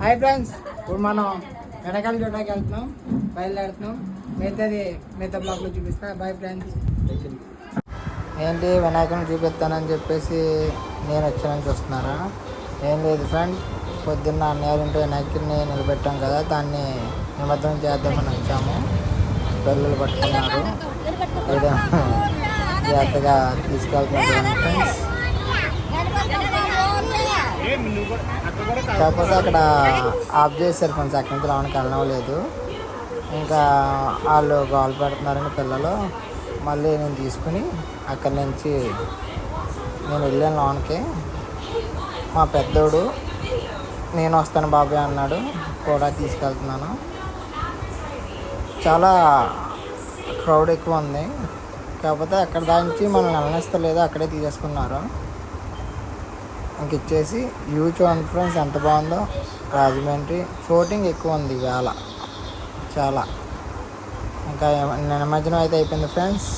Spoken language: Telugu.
హాయ్ ఫ్రెండ్స్, ఇప్పుడు మనం వెనకాల చూడడానికి వెళ్తున్నాం, బయలుదేరుతున్నాం. మిగతా బ్లాగ్లో చూపిస్తా. Bye friends. ఏంటి వినాయకుని చూపిస్తానని చెప్పేసి నేను వచ్చానని చూస్తున్నారా? ఏం లేదు ఫ్రెండ్, పొద్దున్న అన్నయ్య వినాయకుడిని నిలబెట్టాం కదా, దాన్ని నిమజ్జనం చేద్దామని వచ్చాము. పిల్లలు పట్టుకున్నారు, ఏదో జాగ్రత్తగా తీసుకెళ్తున్నాం ఫ్రెండ్స్. కాకపోతే అక్కడ ఆఫ్ చేశారు ఫ్రెండ్స్, అక్కడి నుంచి లోనికి వెళ్ళడం లేదు. ఇంకా వాళ్ళు గోల్ పెడుతున్నారని పిల్లలు. మళ్ళీ నేను తీసుకుని అక్కడి నుంచి నేను వెళ్ళాను లోనికి. మా పెద్దోడు నేను వస్తాను బాబాయ్ అన్నాడు, కూడా తీసుకెళ్తున్నాను. చాలా క్రౌడ్ ఎక్కువ ఉంది, కాకపోతే అక్కడ దానికి మనం వెళ్ళనిస్తలేదు, అక్కడే తీసేసుకున్నారు. ఇంక ఇచ్చేసి వ్యూ చూడండి ఫ్రెండ్స్ ఎంత బాగుందో. రాజమండ్రి ఫ్లోటింగ్ ఎక్కువ ఉంది ఇవాళ చాలా. ఇంకా నిమజ్జనం అయితే అయిపోయింది ఫ్రెండ్స్.